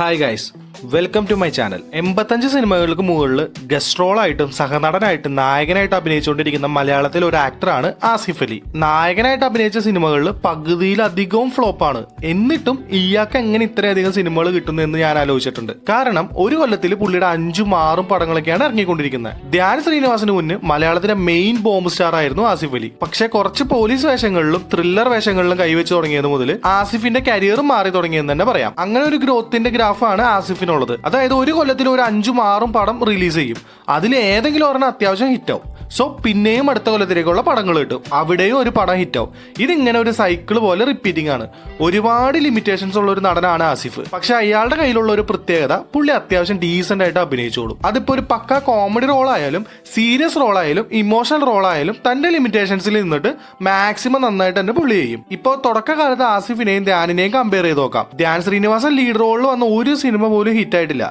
Hi guys, welcome to my channel. 85 സിനിമകൾക്ക് മുകളിൽ guest റോളായിട്ടും സഹനടനായിട്ടും നായകനായിട്ട് അഭിനയിച്ചുകൊണ്ടിരിക്കുന്ന മലയാളത്തിലെ ഒരു ആക്ടറാണ് ആസിഫ് അലി. നായകനായിട്ട് അഭിനയിച്ച സിനിമകളിൽ പകുതിയിലധികവും ഫ്ലോപ്പാണ്. എന്നിട്ടും ഇയാൾക്ക് എങ്ങനെ ഇത്രയധികം സിനിമകൾ കിട്ടുന്നു എന്ന് ഞാൻ ആലോചിച്ചിട്ടുണ്ട്. കാരണം ഒരു കൊല്ലത്തിൽ പുള്ളിയുടെ 5-6 പടങ്ങളൊക്കെയാണ് ഇറങ്ങിക്കൊണ്ടിരിക്കുന്നത്. ധ്യാൻ ശ്രീനിവാസന് മുന്നേ മലയാളത്തിലെ മെയിൻ ബോംബ് സ്റ്റാർ ആയിരുന്നു ആസിഫ് അലി. പക്ഷെ കുറച്ച് പോലീസ് വേഷങ്ങളിലും ത്രില്ലർ വേഷങ്ങളിലും കൈവച്ച് തുടങ്ങിയത് മുതൽ ആസിഫിന്റെ കരിയർ മാറി തുടങ്ങിയെന്ന് തന്നെ പറയാം. അങ്ങനെ ഒരു ഗ്രോത്തിന്റെ ഗ്രാഫാണ് ആസിഫിനുള്ളത്. അതായത് ഒരു കൊല്ലത്തിൽ ഒരു 5-6 പടം റിലീസ് ചെയ്യും. അതിൽ ഏതെങ്കിലും ഒരെണ്ണം അത്യാവശ്യം ഹിറ്റാവും. സോ പിന്നെയും അടുത്ത കൊല്ലത്തിലേക്കുള്ള പടങ്ങൾ കിട്ടും. അവിടെയും ഒരു പടം ഹിറ്റാവും. ഇതിങ്ങനെ ഒരു സൈക്കിൾ പോലെ റിപ്പീറ്റിംഗ് ആണ്. ഒരുപാട് ലിമിറ്റേഷൻസ് ഉള്ള ഒരു നടനാണ് ആസിഫ്. പക്ഷെ അയാളുടെ കയ്യിലുള്ള ഒരു പ്രത്യേകത, പുള്ളി അത്യാവശ്യം ഡീസന്റ് ആയിട്ട് അഭിനയിച്ചോളും. അതിപ്പോ ഒരു പക്ക കോമഡി റോളായാലും സീരിയസ് റോളായാലും ഇമോഷണൽ റോളായാലും തന്റെ ലിമിറ്റേഷൻസിൽ നിന്നിട്ട് മാക്സിമം നന്നായിട്ട് തന്നെ പുള്ളി ചെയ്യും. ഇപ്പോൾ തുടക്കകാലത്ത് ആസിഫിനെയും ധ്യാനിനെയും കമ്പയർ ചെയ്ത് നോക്കാം. ധ്യാൻ ശ്രീനിവാസൻ ലീഡ് റോളിൽ വന്ന ഒരു സിനിമ പോലും ഹിറ്റായിട്ടില്ല.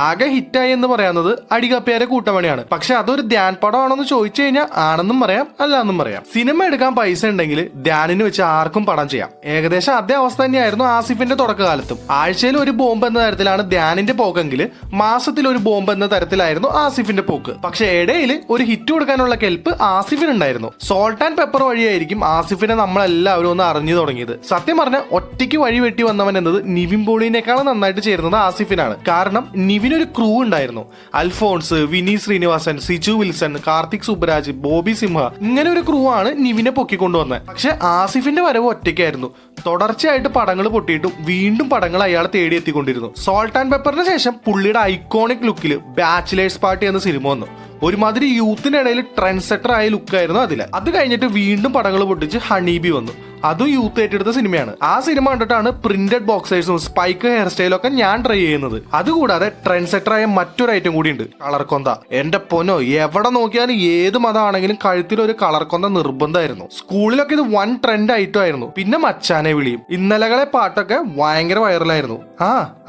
ആകെ ഹിറ്റായി എന്ന് പറയുന്നത് അടികപ്പേരെ കൂട്ടമണിയാണ്. പക്ഷെ അതൊരു ധ്യാൻ പടമാണെന്ന് ചോദിച്ചു കഴിഞ്ഞാൽ ആണെന്നും പറയാം, അല്ലാന്നും പറയാം. സിനിമ എടുക്കാൻ പൈസ ഉണ്ടെങ്കിൽ ധ്യാനിന് വെച്ച് ആർക്കും പടം ചെയ്യാം. ഏകദേശം അതേ അവസ്ഥ തന്നെയായിരുന്നു ആസിഫിന്റെ തുടക്കകാലത്തും. ആഴ്ചയിൽ ഒരു ബോംബ് എന്ന തരത്തിലാണ് ധ്യാനിന്റെ പോക്കെങ്കിൽ മാസത്തിൽ ഒരു ബോംബ് എന്ന തരത്തിലായിരുന്നു ആസിഫിന്റെ പോക്ക്. പക്ഷെ ഇടയിൽ ഒരു ഹിറ്റ് കൊടുക്കാനുള്ള കെൽപ്പ് ആസിഫിനുണ്ടായിരുന്നു. സോൾട്ട് ആൻഡ് പെപ്പർ വഴിയായിരിക്കും ആസിഫിനെ നമ്മളെല്ലാവരും ഒന്ന് അറിഞ്ഞു തുടങ്ങിയത്. സത്യം പറഞ്ഞാൽ ഒറ്റയ്ക്ക് വഴി വെട്ടി വന്നവൻ എന്നത് നിവിൻ പോളിനേക്കാളും നന്നായിട്ട് ചേരുന്നത് ആസിഫിനാണ്. കാരണം നിവിനൊരു ക്രൂ ഉണ്ടായിരുന്നു. അൽഫോൺസ്, വിനി ശ്രീനിവാസൻ, സിജു വിൽസൺ, കാർത്തിക് സുബ്രാജ്, ബോബി സിംഹ, ഇങ്ങനെ ഒരു ക്രൂ ആണ് നിവിനെ പൊക്കിക്കൊണ്ടുവന്നത്. പക്ഷെ ആസിഫിന്റെ വരവ് ഒറ്റയ്ക്കായിരുന്നു. തുടർച്ചയായിട്ട് പടങ്ങൾ പൊട്ടിയിട്ടും വീണ്ടും പടങ്ങൾ അയാൾ തേടിയെത്തിക്കൊണ്ടിരുന്നു. സോൾട്ട് ആൻഡ് പെപ്പറിന് ശേഷം പുള്ളിയുടെ ഐക്കോണിക് ലുക്കിൽ ബാച്ചിലേഴ്സ് പാർട്ടി എന്ന സിനിമ വന്നു. ഒരുമാതിരി യൂത്തിനിടയിൽ ട്രെൻഡ് സെറ്റർ ആയ ലുക്കായിരുന്നു അതില്. അത് കഴിഞ്ഞിട്ട് വീണ്ടും പടങ്ങൾ പൊട്ടിച്ച് ഹണീബി വന്നു. അതും യൂത്ത് ഏറ്റെടുത്ത സിനിമയാണ്. ആ സിനിമ കണ്ടിട്ടാണ് പ്രിന്റഡ് ബോക്സേഴ്സും സ്പൈക്ക് ഹെയർ സ്റ്റൈലും ഒക്കെ ഞാൻ ട്രൈ ചെയ്യുന്നത്. അതുകൂടാതെ ട്രെൻഡ് സെറ്റർ ആയ മറ്റൊരു ഐറ്റം കൂടി ഉണ്ട്, കളർ കൊന്ത. എന്റെ പൊന്നോ, എവിടെ നോക്കിയാലും ഏത് മതമാണെങ്കിലും കഴുത്തിൽ ഒരു കളർ കൊന്ത നിർബന്ധമായിരുന്നു. സ്കൂളിലൊക്കെ ഇത് വൺ ട്രെൻഡ് ഐറ്റം ആയിരുന്നു. പിന്നെ മച്ചാനെ വിളിയും ഇന്നലകളെ പാട്ടൊക്കെ ഭയങ്കര വൈറലായിരുന്നു.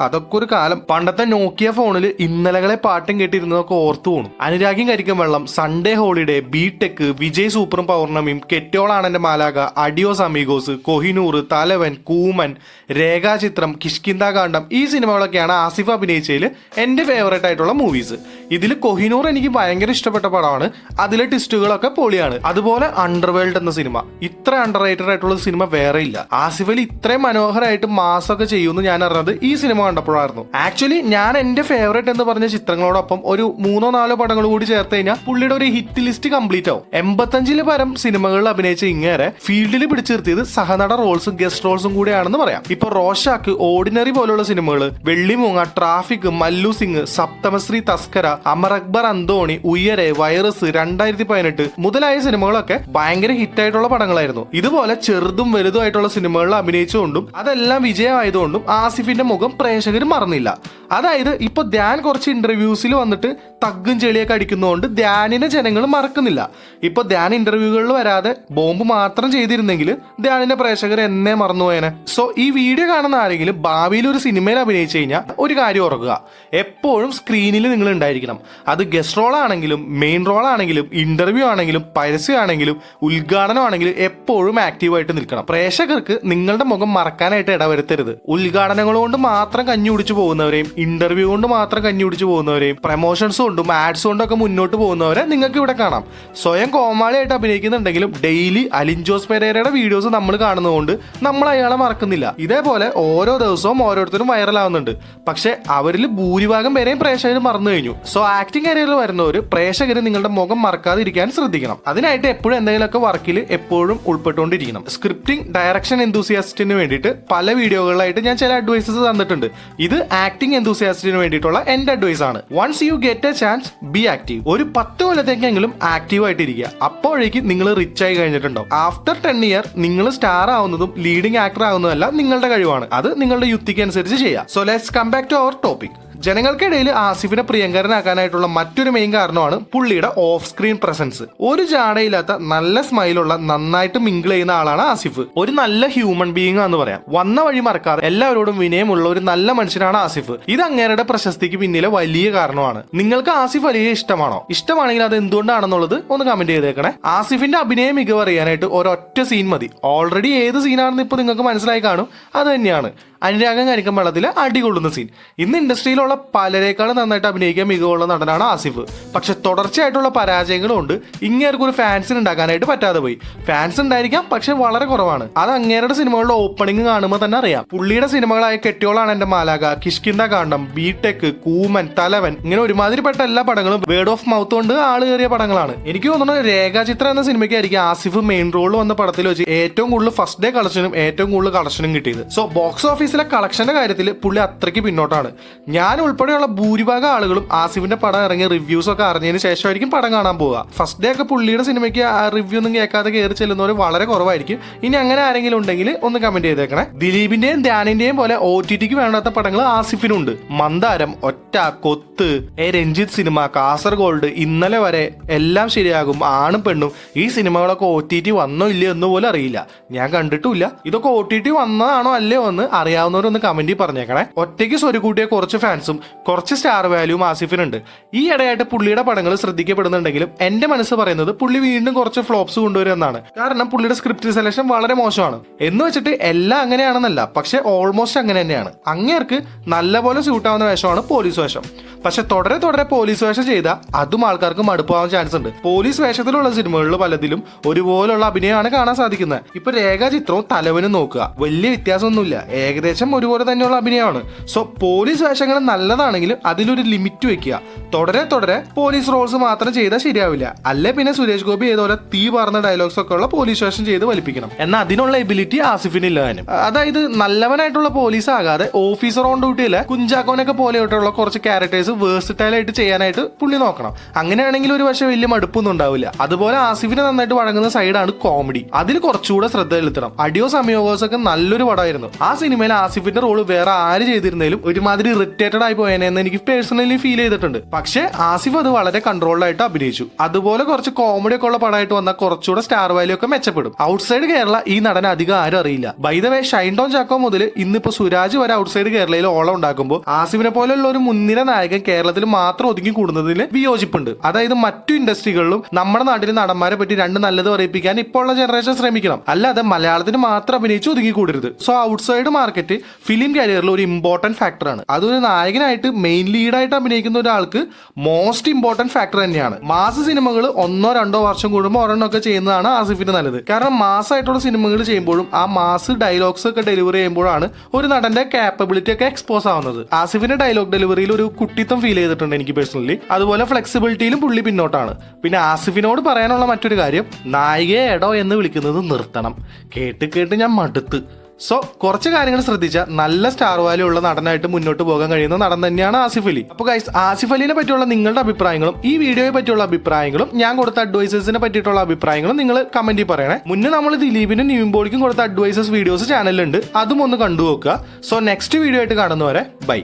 അതൊക്കെ ഒരു കാലം. പണ്ടത്തെ നോക്കിയ ഫോണിൽ ഇന്നലകളെ പാട്ടും കേട്ടിരുന്നതൊക്കെ ഓർത്തു പോണു. അനുരാഗിയും കരിക്കും വെള്ളം, സൺഡേ ഹോളിഡേ, ബിടെക്, വിജയ് സൂപ്പറും പൗർണമിയും, കെട്ടിയോളാണെന്റെ മാലാക, അഡിയോസ് അമീഗോസ്, കൊഹിനൂർ, തലവൻ, കൂമൻ, രേഖാചിത്രം, കിഷ്കിന്ദ കാണ്ഡം, ഈ സിനിമകളൊക്കെയാണ് ആസിഫ് അഭിനയിച്ചതിൽ എന്റെ ഫേവറേറ്റ് ആയിട്ടുള്ള മൂവീസ്. ഇതിൽ കൊഹിനൂർ എനിക്ക് ഭയങ്കര ഇഷ്ടപ്പെട്ട പടമാണ്. അതിലെ ട്വിസ്റ്റുകളൊക്കെ പൊളിയാണ്. അതുപോലെ അണ്ടർവേൾഡ് എന്ന സിനിമ, ഇത്ര അണ്ടർ റേറ്റഡ് ആയിട്ടുള്ള സിനിമ വേറെ ഇല്ല. ആസിഫ് അലി ഇത്രയും മനോഹരമായിട്ട് മാസൊക്കെ ചെയ്യുമെന്ന് ഞാൻ അറിഞ്ഞത് ഈ സിനിമ കണ്ടപ്പോഴായിരുന്നു. ആക്ച്വലി ഞാൻ എന്റെ ഫേവറേറ്റ് എന്ന് പറഞ്ഞ ചിത്രങ്ങളോടൊപ്പം ഒരു 3-4 പടങ്ങൾ കൂടി ചേർത്ത് കഴിഞ്ഞാൽ പുള്ളിയുടെ ഒരു ഹിറ്റ് ലിസ്റ്റ് കംപ്ലീറ്റ് ആവും. 85 പരം സിനിമകളിൽ അഭിനയിച്ച ഇങ്ങേരെ ഫീൽഡിൽ പിടിച്ചു നിർത്തിയത് സഹനട റോൾസും ഗസ്റ്റ് റോൾസും കൂടെയാണെന്ന് പറയാം. ഇപ്പൊ റോഷാക്ക്, ഓർഡിനറി പോലുള്ള സിനിമകൾ, വെള്ളിമൂങ്ങ, ട്രാഫിക്, മല്ലു സിംഗ്, സപ്തമശ്രീ തസ്കര, അമർ അക്ബർ അന്തോണി, ഉയരെ, വൈറസ്, 2018 മുതലായ സിനിമകളൊക്കെ ഭയങ്കര ഹിറ്റായിട്ടുള്ള പടങ്ങളായിരുന്നു. ഇതുപോലെ ചെറുതും വലുതുമായിട്ടുള്ള സിനിമകളിൽ അഭിനയിച്ചുകൊണ്ടും അതെല്ലാം വിജയമായതുകൊണ്ടും ആസിഫിന്റെ മുഖം പ്രേക്ഷകർ മറന്നില്ല. അതായത് ഇപ്പൊ ധ്യാൻ കുറച്ച് ഇന്റർവ്യൂസിൽ വന്നിട്ട് തഗ്ഗും ചെളിയൊക്കെ അടിക്കുന്നതുകൊണ്ട് ധ്യാനിനെ ജനങ്ങൾ മറക്കുന്നില്ല. ഇപ്പൊ ധ്യാൻ ഇന്റർവ്യൂകളിൽ വരാതെ ബോംബ് മാത്രം ചെയ്തിരുന്നെങ്കിൽ ധ്യാനിന്റെ പ്രേക്ഷകർ എന്നെ മറന്നുപോയേനെ. സോ ഈ വീഡിയോ കാണുന്ന ആരെങ്കിലും ഭാവിയിൽ ഒരു സിനിമയിൽ അഭിനയിച്ചു കഴിഞ്ഞാൽ ഒരു കാര്യം ഓർക്കുക, എപ്പോഴും സ്ക്രീനിൽ നിങ്ങൾ ഉണ്ടായിരിക്കണം. അത് ഗസ്റ്റ് റോൾ ആണെങ്കിലും മെയിൻ റോൾ ആണെങ്കിലും ഇന്റർവ്യൂ ആണെങ്കിലും പരസ്യം ആണെങ്കിലും ഉദ്ഘാടനം ആണെങ്കിലും എപ്പോഴും ആക്റ്റീവായിട്ട് നിൽക്കണം. പ്രേക്ഷകർക്ക് നിങ്ങളുടെ മുഖം മറക്കാനായിട്ട് ഇടവരുത്തരുത്. ഉദ്ഘാടനങ്ങൾ കൊണ്ട് മാത്രം കഞ്ഞി കുടിച്ചു പോകുന്നവരെയും ഇന്റർവ്യൂ കൊണ്ട് മാത്രം കഞ്ഞി കുടിച്ചു പോകുന്നവരെയും പ്രമോഷൻസ് കൊണ്ടും ആഡ്സ് കൊണ്ടൊക്കെ മുന്നോട്ട് പോകുന്നവരെ നിങ്ങൾക്ക് ഇവിടെ കാണാം. സ്വയം കോമാളിയായിട്ട് അഭിനയിക്കുന്നുണ്ടെങ്കിലും ഡെയിലി അലിൻ ജോസ് പെരേരയുടെ വീഡിയോസ് നമ്മൾ കാണുന്നതുകൊണ്ട് നമ്മൾ അയാളെ മറക്കുന്നില്ല. ഇതേപോലെ ഓരോ ദിവസവും ഓരോരുത്തരും വൈറലാവുന്നുണ്ട്. പക്ഷെ അവരിൽ ഭൂരിഭാഗം പേരെയും പ്രേക്ഷകർ മറന്നു കഴിഞ്ഞു. സോ ആക്ടിംഗ് കരിയറിൽ വരുന്നവർ പ്രേക്ഷകർ നിങ്ങളുടെ മുഖം മറക്കാതിരിക്കാൻ ശ്രദ്ധിക്കണം. അതിനായിട്ട് എപ്പോഴും എന്തെങ്കിലുമൊക്കെ വർക്കിൽ എപ്പോഴും ഉൾപ്പെട്ടുകൊണ്ടിരിക്കണം. സ്ക്രിപ്റ്റിംഗ്, ഡയറക്ഷൻ എന്തൂസിയാസ്റ്റിന് വേണ്ടിയിട്ട് പല വീഡിയോകളിലായിട്ട് ഞാൻ ചില അഡ്വൈസസ് തന്നിട്ടുണ്ട്. ഇത് ആക്ടിംഗ് എന്തൂസിയാസ്റ്റിന് വേണ്ടിയിട്ടുള്ള എന്റെ അഡ്വൈസ് ആണ്. Once you get a chance, be active. ഒരു 10 കൊല്ലത്തേക്കെങ്കിലും ആക്റ്റീവ് ആയിട്ടിരിക്കുക. അപ്പോഴേക്ക് നിങ്ങൾ റിച്ച് ആയി കഴിഞ്ഞിട്ടുണ്ടാവും. ആഫ്റ്റർ 10 ഇയർ നിങ്ങൾ സ്റ്റാർ ആവുന്നതും ലീഡിംഗ് ആക്ടർ ആവുന്നതല്ല നിങ്ങളുടെ കഴിവാണ്. അത് നിങ്ങളുടെ യുക്തിക്ക് അനുസരിച്ച് ചെയ്യാം. So let's come back to our topic. ജനങ്ങൾക്കിടയിൽ ആസിഫിനെ പ്രിയങ്കരനാക്കാനായിട്ടുള്ള മറ്റൊരു മെയിൻ കാരണമാണ് പുള്ളിയുടെ ഓഫ് സ്ക്രീൻ പ്രസൻസ്. ഒരു ജാടയില്ലാത്ത നല്ല സ്മൈലുള്ള നന്നായിട്ട് മിങ്കിൾ ചെയ്യുന്ന ആളാണ് ആസിഫ്. ഒരു നല്ല ഹ്യൂമൻ ബീയിങ് ആണെന്ന് പറയാം. വന്ന വഴി മറക്കാതെ എല്ലാവരോടും വിനയമുള്ള ഒരു നല്ല മനുഷ്യനാണ് ആസിഫ്. ഇത് അങ്ങേരുടെ പ്രശസ്തിക്ക് പിന്നിലെ വലിയ കാരണമാണ്. നിങ്ങൾക്ക് ആസിഫ് അലിയെ ഇഷ്ടമാണോ? ഇഷ്ടമാണെങ്കിൽ അത് എന്തുകൊണ്ടാണെന്നുള്ളത് ഒന്ന് കമന്റ് ചെയ്തേക്കണേ. ആസിഫിന്റെ അഭിനയ മികവ് അറിയാനായിട്ട് ഒരൊറ്റ സീൻ മതി. ഓൾറെഡി ഏത് സീനാണെന്ന് ഇപ്പൊ നിങ്ങൾക്ക് മനസ്സിലായി കാണും. അത് തന്നെയാണ് അനുരാഗം കരിക്കം വെള്ളത്തിൽ അടികൊള്ളുന്ന സീൻ. ഇന്ന് ഇൻഡസ്ട്രിയിലുള്ള പലരേക്കാളും നന്നായിട്ട് അഭിനയിക്കാൻ മികവുള്ള നടനാണ് ആസിഫ്. പക്ഷെ തുടർച്ചയായിട്ടുള്ള പരാജയങ്ങളും കൊണ്ട് ഇങ്ങേർക്ക് ഒരു ഫാൻസിന് ഉണ്ടാക്കാനായിട്ട് പറ്റാതെ പോയി. ഫാൻസ് ഉണ്ടായിരിക്കാം, പക്ഷെ വളരെ കുറവാണ്. അത് അങ്ങേരുടെ സിനിമകളുടെ ഓപ്പണിംഗ് കാണുമ്പോൾ തന്നെ അറിയാം. പുള്ളിയുടെ സിനിമകളായ കെട്ടിയോളാണ് എന്റെ മാലാക, കിഷ്കിന്ദ കാണ്ഡം, ബിടെക്, കൂമൻ, തലവൻ, ഇങ്ങനെ ഒരുമാതിരിപ്പെട്ട എല്ലാ പടങ്ങളും വേർഡ് ഓഫ് മൗത്ത് കൊണ്ട് ആള് കയറിയ പടങ്ങളാണ്. എനിക്ക് തോന്നുന്നു രേഖാചിത്രം എന്ന സിനിമയ്ക്കായിരിക്കും ആസിഫ് മെയിൻ റോളിൽ വന്ന പടത്തിൽ വെച്ച് ഏറ്റവും കൂടുതൽ ഫസ്റ്റ് ഡേ കളക്ഷനും ഏറ്റവും കൂടുതൽ കളക്ഷനും കിട്ടിയത്. സോ ബോക്സ് ഓഫീസിലെ കളക്ഷന്റെ കാര്യത്തിൽ പുള്ളി അത്രയ്ക്ക് പിന്നോട്ടാണ്. ഞാൻ ഉൾപ്പെടെയുള്ള ഭൂരിഭാഗം ആളുകളും ആസിഫിന്റെ പടം ഇറങ്ങിയ റിവ്യൂസ് ഒക്കെ അറിഞ്ഞതിന് ശേഷമായിരിക്കും പടം കാണാൻ പോവുക. ഫസ്റ്റ് ഡേ ഒക്കെ പുള്ളിയുടെ സിനിമയ്ക്ക് റിവ്യൂ ഒന്നും കേൾക്കാതെ കയറി ചെല്ലുന്നവർ വളരെ കുറവായിരിക്കും. ഇനി അങ്ങനെ ആരെങ്കിലും ഉണ്ടെങ്കിൽ ഒന്ന് കമന്റ് ചെയ്തേക്കണേ. ദിലീപിന്റെയും ധ്യാനിന്റെയും പോലെ OTTക്ക് വേണ്ടാത്ത പടങ്ങൾ ആസിഫിനുണ്ട്. മന്ദാരം, ഒറ്റ, കൊത്ത്, രഞ്ജിത്ത് സിനിമ, കാസർഗോൾഡ്, ഇന്നലെ വരെ, എല്ലാം ശരിയാകും, ആണും പെണ്ണും. ഈ സിനിമകളൊക്കെ OTT വന്നോ ഇല്ലയോ എന്ന് പോലും അറിയില്ല. ഞാൻ കണ്ടിട്ടില്ല. ഇതൊക്കെ OTT വന്നതാണോ അല്ലയോ എന്ന് അറിയാവുന്നവരൊന്ന് കമന്റിൽ പറഞ്ഞേക്കണേ. ഒറ്റയ്ക്ക് സ്വരുക്കൂട്ടിയ കുറച്ച് ഫാൻസും കുറച്ച് സ്റ്റാർ വാല്യൂവും ആസിഫിനുണ്ട്. ഈ ഇടയായിട്ട് പുള്ളിയുടെ പടങ്ങൾ ശ്രദ്ധിക്കപ്പെടുന്നുണ്ടെങ്കിലും എന്റെ മനസ്സ് പറയുന്നത് പുള്ളി വീണ്ടും കുറച്ച് ഫ്ലോപ്സ് കൊണ്ടുവരും എന്നാണ്. കാരണം പുള്ളിയുടെ സ്ക്രിപ്റ്റ് സെലക്ഷൻ വളരെ മോശമാണ്. എന്ന് വെച്ചിട്ട് എല്ലാം അങ്ങനെയാണെന്നല്ല, പക്ഷെ ഓൾമോസ്റ്റ് അങ്ങനെ തന്നെയാണ്. അങ്ങേർക്ക് നല്ലപോലെ സ്യൂട്ടാവുന്ന വേഷമാണ് പോലീസ് വേഷം. പക്ഷെ തുടരെ തുടരെ പോലീസ് വേഷം ചെയ്താൽ അതും ആൾക്കാർക്ക് മടുപ്പാവാൻ ചാൻസ് ഉണ്ട്. പോലീസ് വേഷത്തിലുള്ള സിനിമകളിൽ പലതിലും ഒരുപോലുള്ള അഭിനയമാണ് കാണാൻ സാധിക്കുന്നത്. ഇപ്പൊ രേഖാചിത്രവും തലവനും നോക്കുക, വലിയ വ്യത്യാസമൊന്നുമില്ല, ഏകദേശം ഒരുപോലെ തന്നെയുള്ള അഭിനയമാണ്. സോ പോലീസ് വേഷങ്ങൾ നല്ലതാണെങ്കിലും അതിലൊരു ലിമിറ്റ് വെക്കുക. തുടരെ തുടരെ പോലീസ് റോൾസ് മാത്രം ചെയ്താൽ ശരിയാവില്ല. അല്ലെ പിന്നെ സുരേഷ് ഗോപി ഏതുപോലെ തീ പറഞ്ഞ ഡയലോഗ്സ് ഒക്കെ ഉള്ള പോലീസ് വേഷം ചെയ്ത് വലിപ്പിക്കണം. എന്നാൽ അതിനുള്ള എബിലിറ്റി ആസിഫിന് ഇല്ലാനും. അതായത് നല്ലവനായിട്ടുള്ള പോലീസ് ആകാതെ ഓഫീസർ ഓൺ ഡ്യൂട്ടിയിലെ കുഞ്ചാക്കോനൊക്കെ പോലെയായിട്ടുള്ള കുറച്ച് ക്യാരക്ടേഴ്സ് വേഴ്സിറ്റൈൽ ആയിട്ട് ചെയ്യാനായിട്ട് പുള്ളി നോക്കണം. അങ്ങനെയാണെങ്കിൽ ഒരു പക്ഷേ വലിയ മടുപ്പൊന്നും ഉണ്ടാവില്ല. അതുപോലെ ആസിഫിന് നന്നായിട്ട് വഴങ്ങുന്ന സൈഡാണ് കോമഡി. അതിൽ കുറച്ചുകൂടെ ശ്രദ്ധ ചെലുത്തണം. അഡിയോ സമയോഗോസ് ഒക്കെ നല്ലൊരു പടമായിരുന്നു. ആ സിനിമയിൽ ആസിഫിന്റെ റോള് വേറെ ആര് ചെയ്തിരുന്നാലും ഒരുമാതിരി ഇറിറ്റേറ്റഡ് ആയി പോയെന്ന് എനിക്ക് പേഴ്സണലി ഫീൽ ചെയ്തിട്ടുണ്ട്. പക്ഷേ ആസിഫ് അത് വളരെ കൺട്രോൾഡ് ആയിട്ട് അഭിനയിച്ചു. അതുപോലെ കുറച്ച് കോമഡി ഒക്കെ ഉള്ള പടമായിട്ട് വന്നാൽ കുറച്ചുകൂടെ സ്റ്റാർ വാല്യൂ ഒക്കെ മെച്ചപ്പെടും. ഔട്ട്സൈഡ് കേരള ഈ നടനെ അധികം ആരും അറിയില്ല. By the way, Shine Tom Chacko മുതൽ ഇന്നിപ്പോ സുരാജ് വരെ ഔട്ട്സൈഡ് കേരളയിൽ ഓളം ഉണ്ടാക്കുമ്പോൾ ആസിഫിനെ പോലെയുള്ള ഒരു മുൻനിര നായകൻ കേരളത്തിൽ മാത്രം ഒതുങ്ങി കൂടുന്നതിൽ വിയോജിപ്പുണ്ട്. അതായത് മറ്റു ഇൻഡസ്ട്രികളിലും നമ്മുടെ നാട്ടിലെ നടന്മാരെ പറ്റി രണ്ട് നല്ലത് പറയിപ്പിക്കാൻ ഇപ്പോൾ ഉള്ള ജനറേഷൻ ശ്രമിക്കണം. അല്ലാതെ മലയാളത്തിന് മാത്രം അഭിനയിച്ച് ഒതുങ്ങിക്കൂടരുത്. സോ ഔട്ട്സൈഡ് മാർക്കറ്റ് ഫിലിം കരിയറിൽ ഒരു ഇമ്പോർട്ടന്റ് ഫാക്ടറാണ്. അതൊരു നായകനായിട്ട് മെയിൻ ലീഡായിട്ട് അഭിനയിക്കുന്ന ഒരാൾക്ക് മോസ്റ്റ് ഇമ്പോർട്ടന്റ് ഫാക്ടർ തന്നെയാണ്. മാസ് സിനിമകൾ 1-2 വർഷം കൂടുമ്പോൾ ഒരെണ്ണമൊക്കെ ചെയ്യുന്നതാണ് ആസിഫിന് നല്ലത്. കാരണം മാസമായിട്ടുള്ള സിനിമകൾ ചെയ്യുമ്പോഴും ആ മാസ് ഡയലോഗ്സ് ഒക്കെ ഡെലിവറി ചെയ്യുമ്പോഴാണ് ഒരു നടന്റെ കാപ്പബിലിറ്റി ഒക്കെ എക്സ്പോസ് ആവുന്നത്. ആസിഫിന്റെ ഡയലോഗ് ഡെലിവറിയിൽ ഒരു കുട്ടിത്തം ഫീൽ ചെയ്തിട്ടുണ്ട് എനിക്ക് പേഴ്സണലി. അതുപോലെ ഫ്ലെക്സിബിലിറ്റിയിലും പുള്ളി പിന്നോട്ടാണ്. പിന്നെ ആസിഫിനോട് പറയാനുള്ള മറ്റൊരു കാര്യം, നായികയെ എടോ എന്ന് വിളിക്കുന്നത് നിർത്തണം. കേട്ട് കേട്ട് ഞാൻ മടുത്ത്. സോ കുറച്ച് കാര്യങ്ങൾ ശ്രദ്ധിച്ചാൽ നല്ല സ്റ്റാർ വാല്യൂ ഉള്ള നടനായിട്ട് മുന്നോട്ട് പോകാൻ കഴിയുന്ന നടൻ തന്നെയാണ് ആസിഫ് അലി. അപ്പോൾ ഗൈസ്, ആസിഫ് അലിനെ പറ്റിയുള്ള നിങ്ങളുടെ അഭിപ്രായങ്ങളും ഈ വീഡിയോയെ പറ്റിയുള്ള അഭിപ്രായങ്ങളും ഞാൻ കൊടുത്ത അഡ്വൈസസിനെ പറ്റിയിട്ടുള്ള അഭിപ്രായങ്ങളും നിങ്ങൾ കമന്റിൽ പറയണേ. മുന്നേ നമ്മൾ ദിലീപിനും നിവിൻ കൊടുത്ത അഡ്വൈസസ് വീഡിയോസ് ചാനലിലുണ്ട്, അതും ഒന്ന് കണ്ടു നോക്കുക. സോ നെക്സ്റ്റ് വീഡിയോ ആയിട്ട് കാണുന്നവരെ ബൈ.